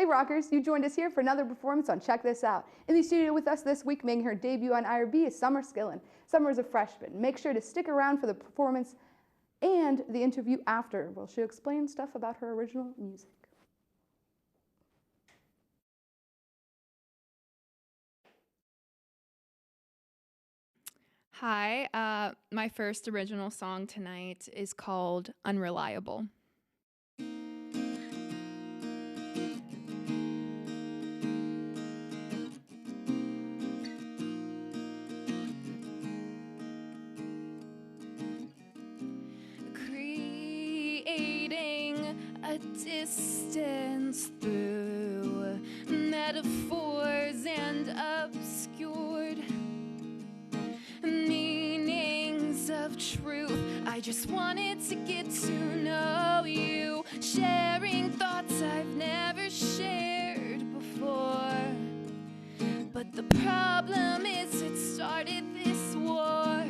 Hey rockers, you joined us here for another performance on Check This Out. In the studio with us this week making her debut on IRB is Summer Skillen. Summer is a freshman. Make sure to stick around for the performance and the interview after, where she'll explain stuff about her original music. Hi, my first original song tonight is called Unreliable. Creating a distance through metaphors and obscured meanings of truth. I just wanted to get to know you, sharing thoughts I've never shared before. But the problem is it started this war.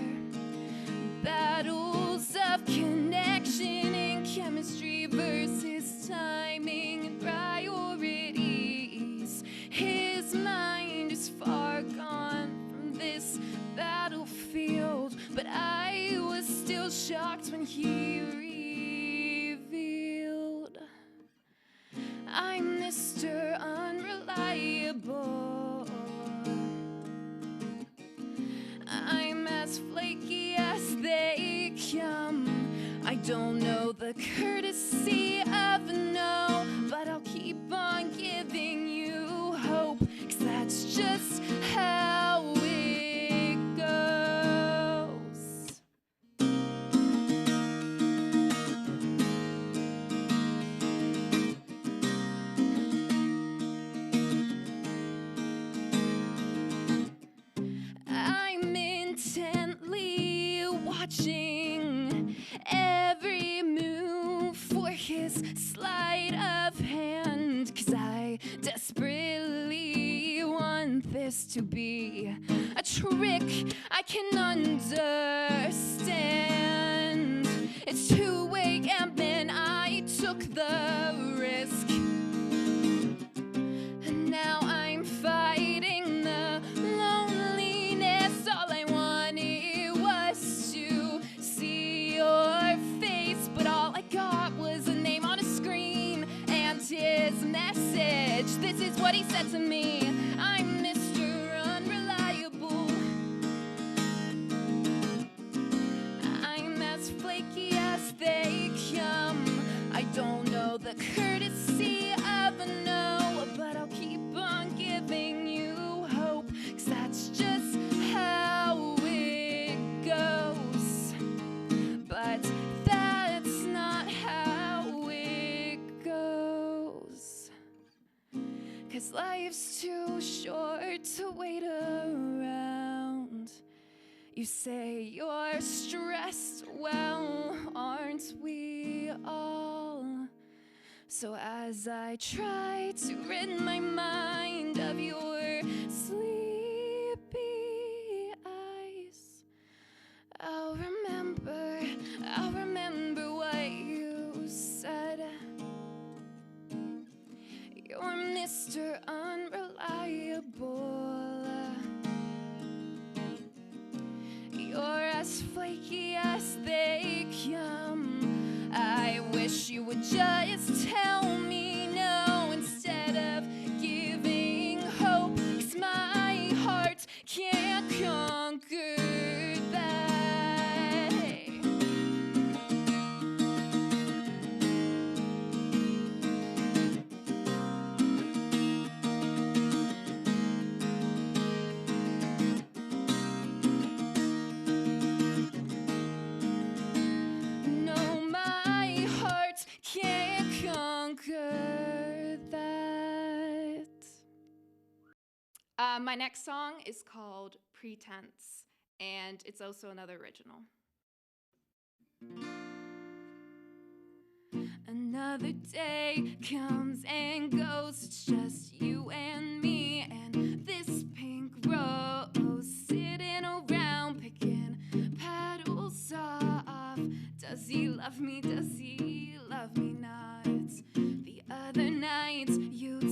Battles of connection and chemistry versus timing and priorities. His mind is far gone from this battlefield, but I was still shocked when he revealed I'm Mr. Unreliable. I'm as flaky as they come. I don't know the courtesy of a no, but I'll keep on giving you hope, 'cause that's just how it goes. I'm intently watching every move for his sleight of hand, 'cause I desperately want this to be a trick I can understand. It's 2 a.m. and I took the risk, and now I'm fighting the loneliness. All I wanted was to see your face, but all I got was a name on a screen and his message. This is what he said to me: I'm Mr. Unreliable. I'm as flaky as they come. I don't know the courtesy of a no, but I'll keep on giving you hope, 'cause that's just how it goes. But that's not how it goes, 'cause life's too short to wait around. You say you're stressed, well, aren't we all? So as I try to rid my mind of your sleepy eyes, I'll remember what you said. You're Mr. Unreliable. You're as flaky as they come. I wish you would just tell me no instead of giving hope, 'cause my heart can't conquer that. No, my heart can't conquer that. My next song is called Pretense, and it's also another original. Another day comes and goes, it's just you and me and this pink rose sitting around picking petals off. Does he love me? Does he love me not? The other night you'd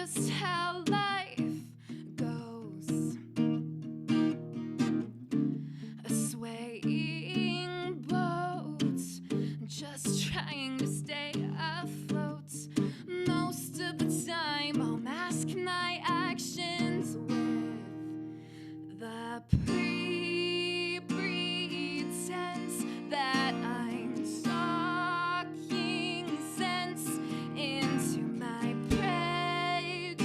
just how life goes. A swaying boat, just trying to stay afloat. Most of the time I'll mask my actions with the pretense that I'm talking sense into my prejudice,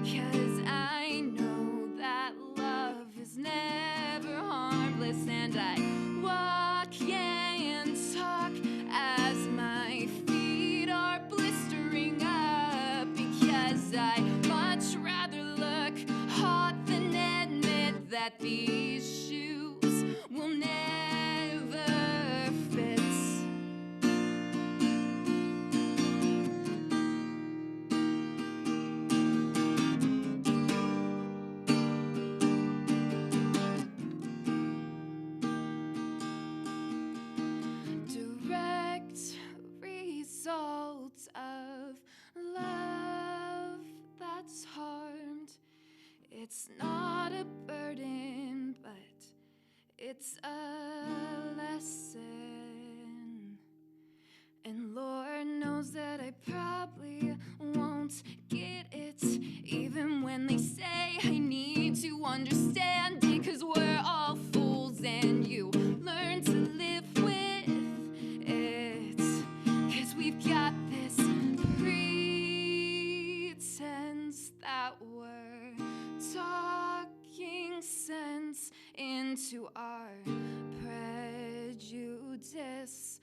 'cause I know that love is never harmless, and I walk and talk as my feet are blistering up, because I much rather look hot than admit that these shoes will never fit. Direct result of love that's harmed. It's not a burden, but it's a lesson. And Lord knows that I probably won't get it, even when they say I need to understand it, 'cause we're all fools and you learn to live with it, 'cause we've got this pretense that we're talking sense into our prejudice,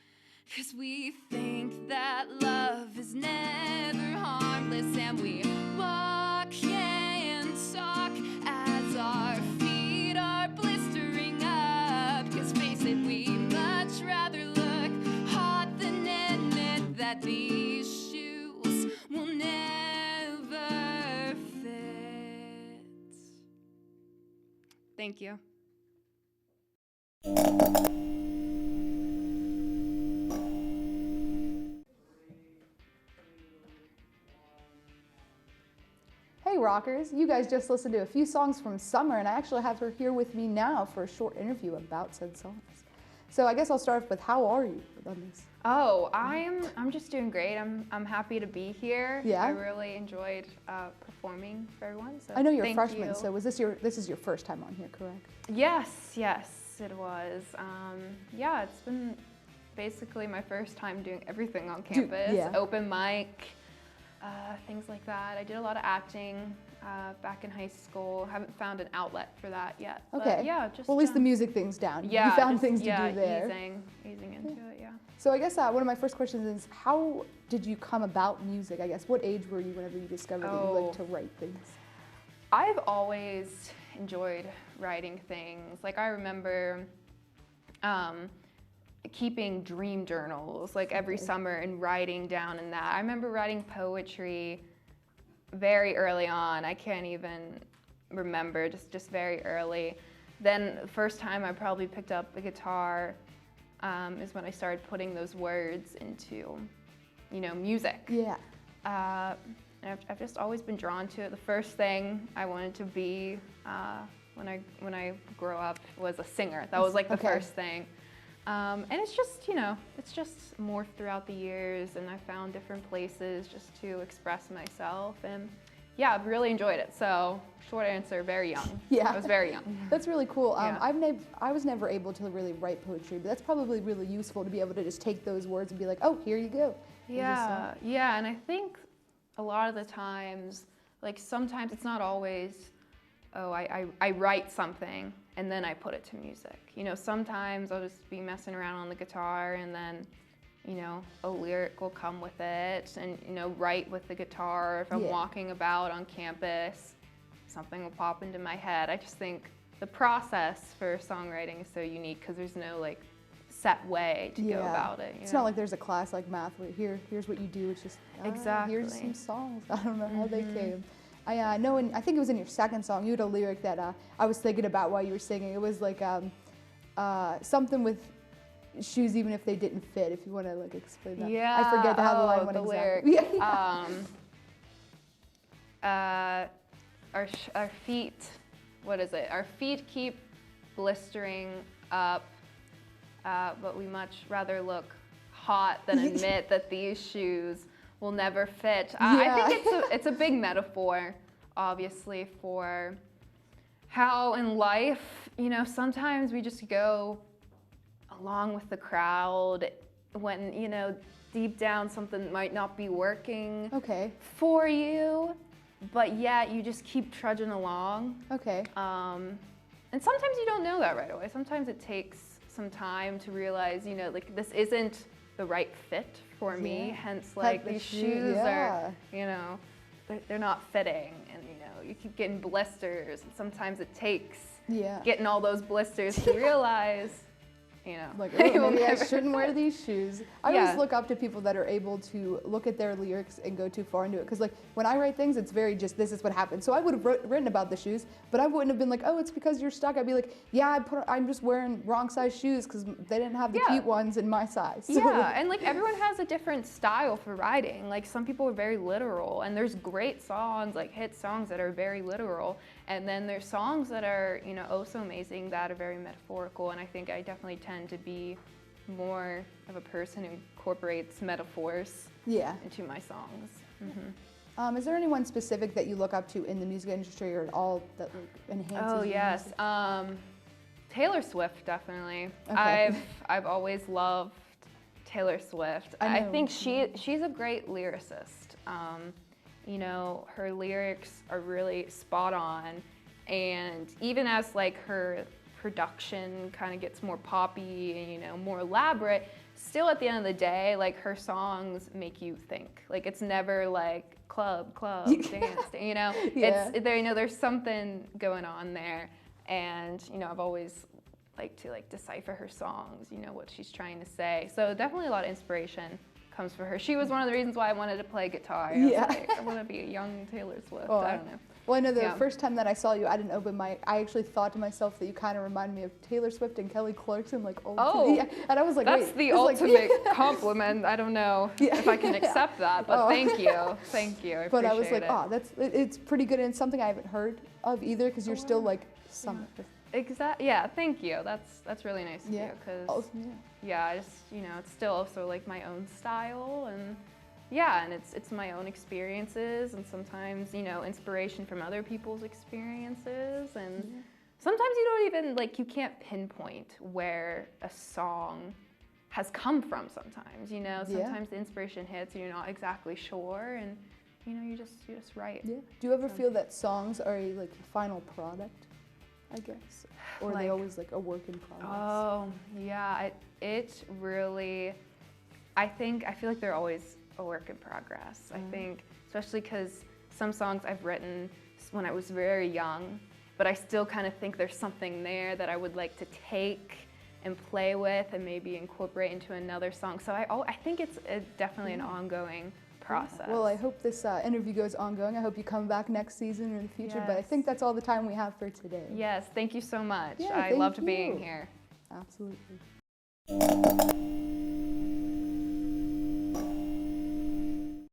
'cause we think that love is never harmless, and we walk and talk as our feet are blistering up, 'cause face it, we much rather look hot than admit that these shoes will never fit. Thank you. Hey rockers, you guys just listened to a few songs from Summer, and I actually have her here with me now for a short interview about said songs. So I guess I'll start off with, how are you on this? Oh, I'm just doing great. I'm happy to be here. Yeah? I really enjoyed performing for everyone. So I know you're a thank freshman, you. so this is your first time on here, correct? Yes, it was. Yeah, it's been basically my first time doing everything on campus. yeah. Open mic, things like that. I did a lot of acting back in high school. Haven't found an outlet for that yet. Okay. But yeah, just Well, at least the music thing's down. yeah, You found just, things to yeah, do there. easing into it. Yeah. So I guess one of my first questions is, how did you come about music? I guess, what age were you whenever you discovered that you liked to write things? I've always enjoyed writing things. Like I remember keeping dream journals like every summer and writing down in that. I remember writing poetry very early on. I can't even remember, just very early. Then the first time I probably picked up a guitar is when I started putting those words into, music. Yeah. And I've just always been drawn to it. The first thing I wanted to be when I grow up was a singer. That was like the first thing. And it's just, it's just morphed throughout the years, and I found different places just to express myself. And yeah, I've really enjoyed it. So short answer, very young. Yeah. I was very young. That's really cool. Yeah. I was never able to really write poetry, but that's probably really useful to be able to just take those words and be like, oh, here you go. Yeah, and I think a lot of the times, like sometimes it's not always, oh, I write something and then I put it to music. Sometimes I'll just be messing around on the guitar and then, a lyric will come with it, and, write with the guitar. If I'm walking about on campus, something will pop into my head. I just think the process for songwriting is so unique because there's no set way to go about it. It's not like there's a class like math where here's what you do. It's just exactly. Here's some songs. I don't know how they came. I know, I think it was in your second song, you had a lyric that I was thinking about while you were singing. It was like something with shoes even if they didn't fit, if you want to explain that. Yeah. I forget how the line went the exactly. lyric. our feet, what is it? Our feet keep blistering up, but we much rather look hot than admit that these shoes will never fit. I think it's a big metaphor, obviously, for how in life, you know, sometimes we just go along with the crowd when, you know, deep down something might not be working for you, but yet you just keep trudging along. And sometimes you don't know that right away. Sometimes it takes some time to realize, you know, like this isn't the right fit for me, hence like these shoes are, you know, they're not fitting, and you know, you keep getting blisters, and sometimes it takes getting all those blisters to realize, you know, like, oh, maybe I shouldn't wear these shoes. I always look up to people that are able to look at their lyrics and go too far into it, because like when I write things, it's very just, this is what happened. So I would have written about the shoes, but I wouldn't have been like, oh, it's because you're stuck. I'd be like, yeah, I'm just wearing wrong size shoes because they didn't have the cute ones in my size. So and like everyone has a different style for writing. Like some people are very literal, and there's great songs, like hit songs that are very literal, and then there's songs that are, you know, oh so amazing, that are very metaphorical. And I think I definitely tend to be more of a person who incorporates metaphors into my songs. Is there anyone specific that you look up to in the music industry, or at all that like enhances your music? Taylor Swift, definitely. I've always loved Taylor Swift. I think she's a great lyricist. You know, her lyrics are really spot on, and even as like her production kind of gets more poppy and, you know, more elaborate, still at the end of the day, like her songs make you think. Like it's never like club, dance, you know. It's there, you know, there's something going on there, and you know, I've always liked to like decipher her songs, you know, what she's trying to say. So definitely a lot of inspiration comes for her. She was one of the reasons why I wanted to play guitar. I was like, I want to be a young Taylor Swift. I don't know. Well, I know the first time that I saw you at an open mic, I actually thought to myself that you kind of reminded me of Taylor Swift and Kelly Clarkson, like old. And I was like, that's the ultimate compliment. I don't know if I can accept that, but thank you, I appreciate it. But I was like, it's pretty good, and it's something I haven't heard of either, because you're still like summer. Exactly. Yeah. Thank you. That's really nice of you, because I just, you know, it's still also like my own style, and and it's my own experiences, and sometimes, you know, inspiration from other people's experiences, and sometimes you don't even like, you can't pinpoint where a song has come from. Sometimes, you know, sometimes the inspiration hits and you're not exactly sure, and you know, you just write. Do you ever feel that songs are a like final product, I guess, or are they always like a work in progress? Oh yeah, it really, I feel like they're always a work in progress. I think, especially because some songs I've written when I was very young, but I still kind of think there's something there that I would like to take and play with and maybe incorporate into another song. So I think it's definitely an ongoing process. Well, I hope this interview goes ongoing. I hope you come back next season or in the future, but I think that's all the time we have for today. Yes, thank you so much. I loved being here. Absolutely.